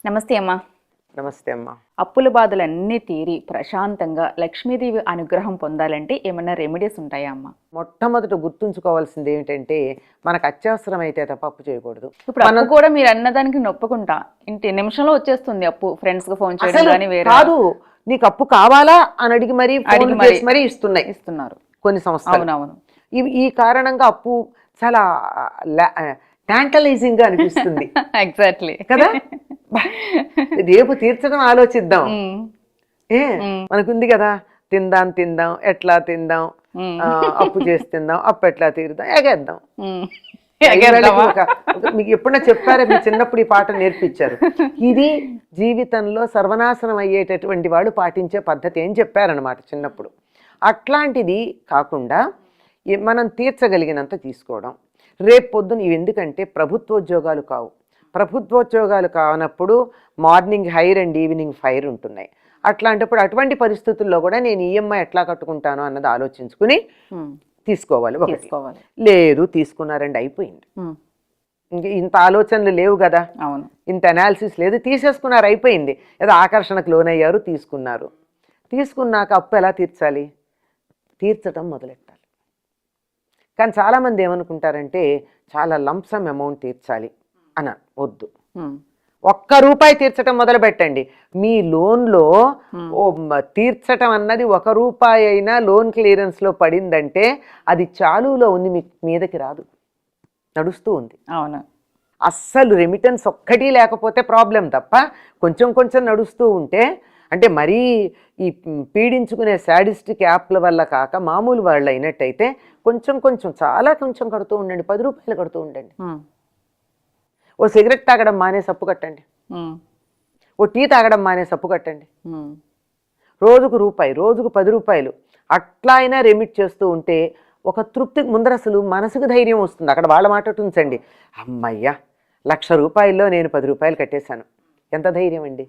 నమస్తే అమ్మా. నమస్తే అమ్మా. అప్పుల బాధలన్నీ తీరి ప్రశాంతంగా లక్ష్మీదేవి అనుగ్రహం పొందాలంటే ఏమన్నా రెమెడీస్ ఉంటాయా అమ్మా? మొట్టమొదట గుర్తుంచుకోవాల్సింది ఏమిటంటే మనకు అత్యవసరం అయితే తప్ప అప్పు చేయకూడదు. ఇప్పుడు అప్పు కూడా మీరు అన్నదానికి నొప్పుకుంటా ఇంటి నిమిషంలో వచ్చేస్తుంది అప్పు. ఫ్రెండ్స్ కి ఫోన్ చేయడం కానీ వేరే కాదు, నీకు అప్పు కావాలా అని అడిగి మరీ ఇస్తున్నారు కొన్ని సంస్థలు. అవునవును. ఈ కారణంగా అప్పు చాలా టాంటలైజింగ్ గా అనిపిస్తుంది. ఎగ్జాక్ట్లీ కదా. రేపు తీర్చడం ఆలోచిద్దాం. మనకుంది కదా, తిందాం ఎట్లా తిందాం, అప్పు చేసి తిందాం, అప్పు ఎట్లా తీరుదాం, ఎగేద్దాం. మీకు ఎప్పుడన్నా చెప్పారా? మీ చిన్నప్పుడు ఈ పాట నేర్పించారు. ఇది జీవితంలో సర్వనాశనం అయ్యేటటువంటి వాళ్ళు పాటించే పద్ధతి అని చెప్పారనమాట చిన్నప్పుడు. అట్లాంటిది కాకుండా మనం తీర్చగలిగినంత తీసుకోవడం. రేపు పొద్దున ఇవి ఎందుకంటే ప్రభుత్వోద్యోగాలు కావు. ప్రభుత్వోద్యోగాలు కానప్పుడు morning hire and evening fire ఉంటున్నాయి. అట్లాంటప్పుడు అటువంటి పరిస్థితుల్లో కూడా నేను ఈఎంఐ ఎట్లా కట్టుకుంటాను అన్నది ఆలోచించుకుని తీసుకోవాలి. లేదు తీసుకున్నారండి, అయిపోయింది. ఇంక ఇంత ఆలోచనలు లేవు కదా, ఇంత అనాలిసిస్ లేదు, తీసేసుకున్నారు, అయిపోయింది. ఏదో ఆకర్షణకు లోనయ్యారు, తీసుకున్నాక అప్పు ఎలా తీర్చాలి? తీర్చడం మొదలెట్టాలి. కానీ చాలామంది ఏమనుకుంటారంటే చాలా లంసమ్ అమౌంట్ తీర్చాలి అని. వద్దు, ₹1 తీర్చడం మొదలు పెట్టండి. మీ లోన్లో తీర్చటం అన్నది ₹1 అయినా లోన్ క్లియరెన్స్లో పడిందంటే అది చాలులో ఉంది, మీ మీదకి రాదు, నడుస్తూ ఉంది. అవును. అస్సలు రెమిటెన్స్ ఒక్కటి లేకపోతే ప్రాబ్లం తప్ప కొంచెం నడుస్తూ ఉంటే, అంటే మరీ ఈ పీడించుకునే శాడిస్టిక్ యాప్ల వల్ల కాక మామూలు వాళ్ళు అయినట్టయితే చాలా కొంచెం కడుతూ ఉండండి. ₹10 కడుతూ ఉండండి. ఓ సిగరెట్ తాగడం మానేసి అప్పు కట్టండి. ఓ టీ తాగడం మానేసి అప్పు కట్టండి. రోజుకు ₹1, రోజుకు ₹10 అట్లా అయినా రెమిట్ చేస్తూ ఉంటే ఒక తృప్తి ముందర అసలు మనసుకు ధైర్యం వస్తుంది. అక్కడ వాళ్ళ మాట ఉంచండి, అమ్మయ్యా ₹1,00,000 నేను ₹10 కట్టేశాను, ఎంత ధైర్యం అండి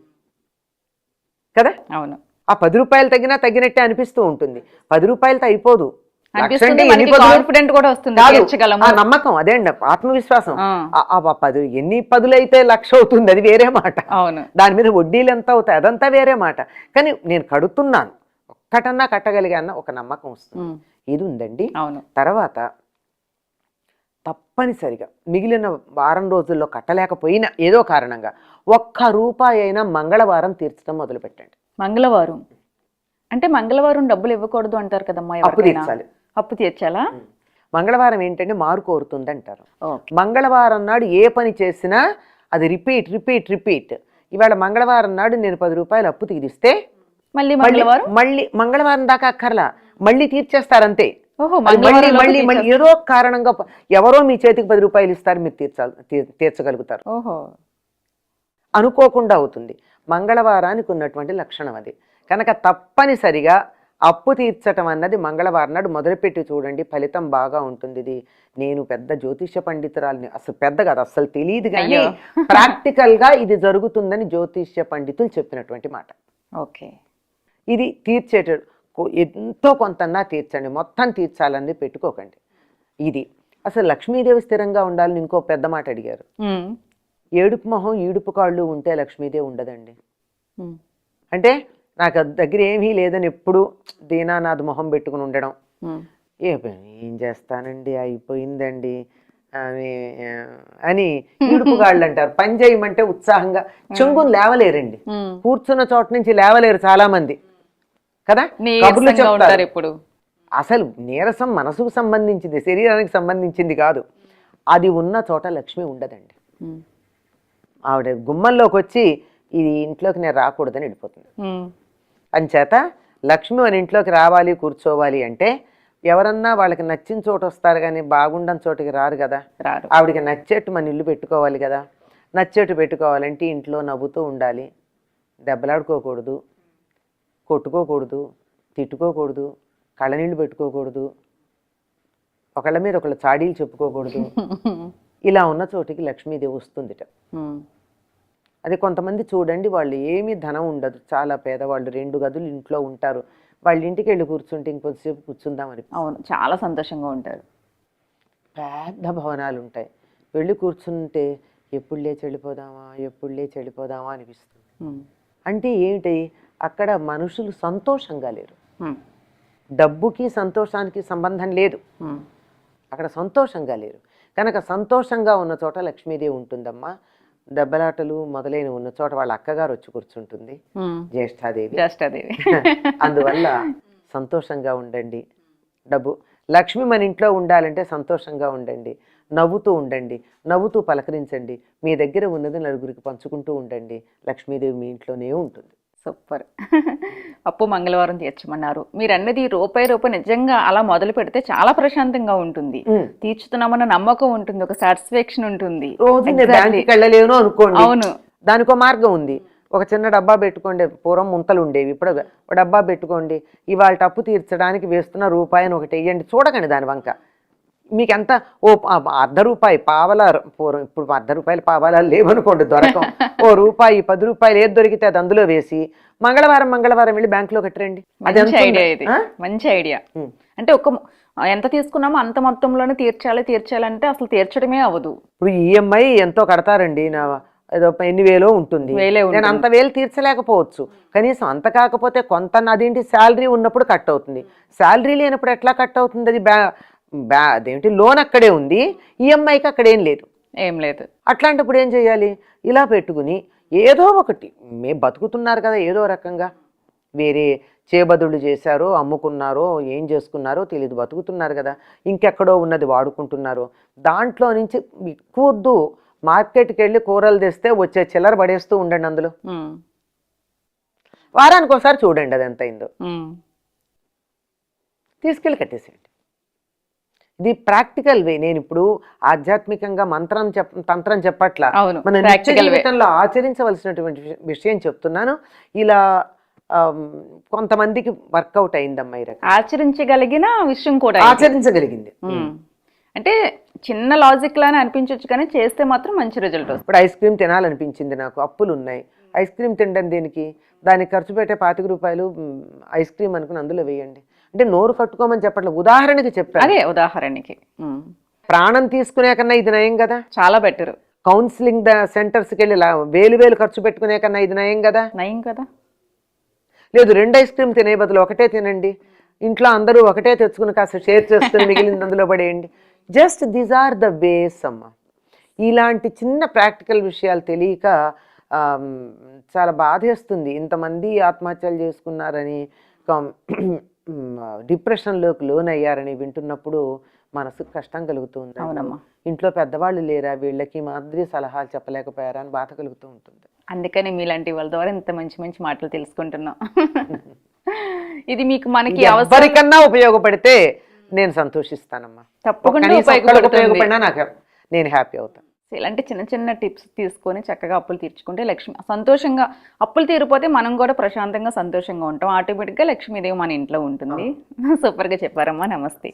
కదా. అవును. ఆ ₹10 తగ్గినట్టే అనిపిస్తూ ఉంటుంది. ₹10తో అయిపోదు, కాన్ఫిడెంట్ కూడా వస్తుంది, ఆ నమ్మకం, అదే అండి ఆత్మవిశ్వాసం. ఎన్ని 10 అయితే 1,00,000 అవుతుంది, అది వేరే మాట. దాని మీద వడ్డీలు ఎంత అవుతాయి అదంతా వేరే మాట. కానీ నేను కడుతున్నాను, ఒక్కటన్నా కట్టగలిగాన్న ఒక నమ్మకం వస్తుంది. ఇది ఉందండి. తర్వాత తప్పనిసరిగా మిగిలిన వారం రోజుల్లో కట్టలేకపోయినా ఏదో కారణంగా ₹1 అయినా మంగళవారం తీర్చడం మొదలు పెట్టండి. మంగళవారం అంటే మంగళవారం డబ్బులు ఇవ్వకూడదు అంటారు కదమ్మా. అప్పు తీర్చాలి. అప్పు తీర్చాలా? మంగళవారం ఏంటంటే మారు కోరుతుంది అంటారు. మంగళవారం నాడు ఏ పని చేసినా అది రిపీట్. ఇవాళ మంగళవారం నాడు నేను ₹10 అప్పు తీరిస్తే మళ్ళీ మంగళవారం దాకా అక్కర్లా, మళ్ళీ తీర్చేస్తారంతే. మళ్ళీ ఏదో కారణంగా ఎవరో మీ చేతికి ₹10 ఇస్తారు, మీరు తీర్చగలుగుతారు. అనుకోకుండా అవుతుంది. మంగళవారానికి ఉన్నటువంటి లక్షణం అది. కనుక తప్పనిసరిగా అప్పు తీర్చటం అన్నది మంగళవారం నాడు మొదలుపెట్టి చూడండి, ఫలితం బాగా ఉంటుంది. ఇది నేను పెద్ద జ్యోతిష్య పండితురాలని, అసలు పెద్ద కాదు, అసలు తెలియదు, కానీ ప్రాక్టికల్గా ఇది జరుగుతుందని జ్యోతిష్య పండితులు చెప్పినటువంటి మాట. ఓకే. ఇది ఎంతో కొంతన్నా తీర్చండి, మొత్తం తీర్చాలని పెట్టుకోకండి. ఇది అసలు లక్ష్మీదేవి స్థిరంగా ఉండాలని ఇంకో పెద్ద మాట అడిగారు. ఏడుపు మొహం ఈడుపు కాళ్ళు ఉంటే లక్ష్మీదేవి ఉండదండి. అంటే నాకు దగ్గర ఏమీ లేదని ఎప్పుడు దీనానాథ్ మొహం పెట్టుకుని ఉండడం, ఏం చేస్తానండి అయిపోయిందండి అని ఈడుపుగాళ్ళు అంటారు. పని చేయమంటే ఉత్సాహంగా చెంగుని లేవలేరండి, కూర్చున్న చోట నుంచి లేవలేరు చాలా మంది కదా. కబుర్లు చెప్తారు ఇప్పుడు. అసలు నీరసం మనసుకు సంబంధించింది, శరీరానికి సంబంధించింది కాదు. అది ఉన్న చోట లక్ష్మి ఉండదండి. ఆవిడ గుమ్మంలోకి వచ్చి ఇది ఇంట్లోకి నేను రాకూడదని వెళ్ళిపోతుంది. అంచేత లక్ష్మి మన ఇంట్లోకి రావాలి, కూర్చోవాలి అంటే ఎవరన్నా వాళ్ళకి నచ్చిన చోటు వస్తారు, కానీ బాగుండని చోటుకి రారు కదా. ఆవిడకి నచ్చేట్టు మన ఇల్లు పెట్టుకోవాలి కదా. నచ్చేట్టు పెట్టుకోవాలంటే ఇంట్లో నవ్వుతూ ఉండాలి, దెబ్బలాడుకోకూడదు, కొట్టుకోకూడదు, తిట్టుకోకూడదు, కళ్ళనీళ్ళు పెట్టుకోకూడదు, ఒకళ్ళ మీద ఒకళ్ళ చాడీలు చెప్పుకోకూడదు. ఇలా ఉన్న చోటికి లక్ష్మీదేవి వస్తుందిట. అది కొంతమంది చూడండి, వాళ్ళు ఏమీ ధనం ఉండదు, చాలా పేదవాళ్ళు, 2 గదులు ఇంట్లో ఉంటారు, వాళ్ళ ఇంటికి వెళ్ళి కూర్చుంటే ఇంకొద్దిసేపు కూర్చుందామని. అవును, చాలా సంతోషంగా ఉంటారు. పెద్ద భవనాలు ఉంటాయి, వెళ్ళి కూర్చుంటే ఎప్పుడు లేచి వెళ్ళిపోదామా, ఎప్పుడు లేచి వెళ్ళిపోదామా అనిపిస్తుంది. ఉమ్, అంటే ఏమిటి, అక్కడ మనుషులు సంతోషంగా లేరు. ఉమ్, డబ్బుకి సంతోషానికి సంబంధం లేదు, ఉమ్, అక్కడ సంతోషంగా లేరు. కనుక సంతోషంగా ఉన్న చోట లక్ష్మీదేవి ఉంటుందమ్మా. దెబ్బలాటలు మొదలైన ఉన్న చోట వాళ్ళ అక్కగారు వచ్చి కూర్చుంటుంది, ఉమ్. జ్యేష్ఠాదేవి. జ్యేష్ఠాదేవి. అందువల్ల సంతోషంగా ఉండండి. డబ్బు లక్ష్మి మన ఇంట్లో ఉండాలంటే సంతోషంగా ఉండండి, నవ్వుతూ ఉండండి, నవ్వుతూ పలకరించండి. మీ దగ్గర ఉన్నది నలుగురికి పంచుకుంటూ ఉండండి. లక్ష్మీదేవి మీ ఇంట్లోనే ఉంటుంది. సూపర్. అప్పు మంగళవారం తీర్చమన్నారు. మీరు అన్నది రూపాయి నిజంగా అలా మొదలు పెడితే చాలా ప్రశాంతంగా ఉంటుంది. తీర్చుతున్నామన్న నమ్మకం ఉంటుంది, ఒక సాటిస్ఫాక్షన్ ఉంటుంది. రోజు నేను బ్యాంకుకి వెళ్ళలేను అనుకోండి, అవును, దానికో మార్గం ఉంది. ఒక చిన్న డబ్బా పెట్టుకోండి, పూర్వం ముంతలు ఉండేవి, ఇప్పుడు ఒక డబ్బా పెట్టుకోండి. ఇవాళ అప్పు తీర్చడానికి వేస్తున్న రూపాయిని ఒకటి వేయండి, చూడకండి దాని వంక. మీకు ఎంత అర్ధ రూపాయి పావలా, పూర్వం ఇప్పుడు ₹1 పావలా లేవనుకోండి, దొరకం. రూపాయి 10 రూపాయలు ఏది దొరికితే అది అందులో వేసి మంగళవారం వెళ్ళి బ్యాంకులో కట్టరండి. అది మంచి ఐడియా, ఇది మంచి ఐడియా. అంటే ఎంత తీసుకున్నామో అంత మొత్తంలోనే తీర్చాలంటే అసలు తీర్చడమే అవ్వదు. ఇప్పుడు ఈఎంఐ ఎంతో కడతారండి, నా ఏదో ఎన్ని వేలో ఉంటుంది, నేను అంత వేలు తీర్చలేకపోవచ్చు. కనీసం అంత కాకపోతే కొంత, అదేంటి శాలరీ ఉన్నప్పుడు కట్ అవుతుంది, శాలరీ లేనప్పుడు ఎట్లా కట్ అవుతుంది? అది అదేంటి, లోన్ అక్కడే ఉంది, ఈఎంఐకి అక్కడేం లేదు, ఏం లేదు. అట్లాంటప్పుడు ఏం చేయాలి? ఇలా పెట్టుకుని ఏదో ఒకటి, మేము బతుకుతున్నారు కదా ఏదో రకంగా, వేరే చేబదులు చేశారో, అమ్ముకున్నారో, ఏం చేసుకున్నారో తెలియదు, బతుకుతున్నారు కదా, ఇంకెక్కడో ఉన్నది వాడుకుంటున్నారు. దాంట్లో నుంచి ఎక్కువద్దు, మార్కెట్కి వెళ్ళి కూరలు తెస్తే వచ్చే చిల్లర పడేస్తూ ఉండండి అందులో. వారానికి ఒకసారి చూడండి అది ఎంత అయిందో, తీసుకెళ్ళి కట్టేసేయండి. ఇది ప్రాక్టికల్ వే. నేను ఇప్పుడు ఆధ్యాత్మికంగా తంత్రం చెప్పట్లా, మన నిత్య జీవితంలో ఆచరించవలసినటువంటి విషయం చెప్తున్నాను. ఇలా కొంతమందికి వర్కౌట్ అయిందమ్మా, ఈ రకం ఆచరించగలిగిన విషయం కూడా ఆచరించగలిగింది. అంటే చిన్న లాజిక్ లానే అనిపించవచ్చు, కానీ చేస్తే మాత్రం మంచి రిజల్ట్ వస్తుంది. ఇప్పుడు ఐస్ క్రీమ్ తినాలనిపించింది నాకు, అప్పులు ఉన్నాయి, ఐస్ క్రీమ్ తినడం దేనికి? దానికి ఖర్చు పెట్టే ₹25 ఐస్ క్రీమ్ అనుకుని అందులో వేయండి. అంటే నోరు కట్టుకోమని చెప్పట్లేదు, ఉదాహరణకి చెప్పాను. అదే ఉదాహరణకి. ప్రాణం తీసుకునే కన్నా ఇది నయం కదా, చాలా బెటర్. కౌన్సిలింగ్ సెంటర్స్కి వెళ్ళి వేలు ఖర్చు పెట్టుకునే కన్నా ఇది నయం కదా. నయం కదా. లేదు, 2 ఐస్ క్రీమ్ తినే బదులు ఒకటే తినండి, ఇంట్లో అందరూ ఒకటే తెచ్చుకుని కాస్త షేర్ చేసుకుని మిగిలింది అందులో పడేయండి. Just these are the ways అమ్మ. ఇలాంటి చిన్న ప్రాక్టికల్ విషయాలు తెలియక చాలా బాధేస్తుంది. ఇంతమంది ఆత్మహత్యలు చేసుకున్నారని, డిప్రెషన్లోకి లోన్ అయ్యారని వింటున్నప్పుడు మనసుకు కష్టం కలుగుతుంది. అవునమ్మా. ఇంట్లో పెద్దవాళ్ళు లేరా, వీళ్ళకి మాదిరి సలహాలు చెప్పలేకపోయారా అని బాధ కలుగుతూ ఉంటుంది. అందుకని మీలాంటి వాళ్ళ ద్వారా ఇంత మంచి మంచి మాటలు తెలుసుకుంటున్నాం. ఇది మీకు మనకి ఎవరికన్నా ఉపయోగపడితే నేను సంతోషిస్తానమ్మా. తప్పకుండా ఉపయోగపడినా నాకు నేను హ్యాపీ అవుతాను. ఇలాంటి చిన్న చిన్న టిప్స్ తీసుకొని చక్కగా అప్పులు తీర్చుకుంటే లక్ష్మి సంతోషంగా, అప్పులు తీరిపోతే మనం కూడా ప్రశాంతంగా సంతోషంగా ఉంటాం. ఆటోమేటిక్గా లక్ష్మీదేవి మన ఇంట్లో ఉంటుంది. సూపర్గా చెప్పారమ్మా, నమస్తే.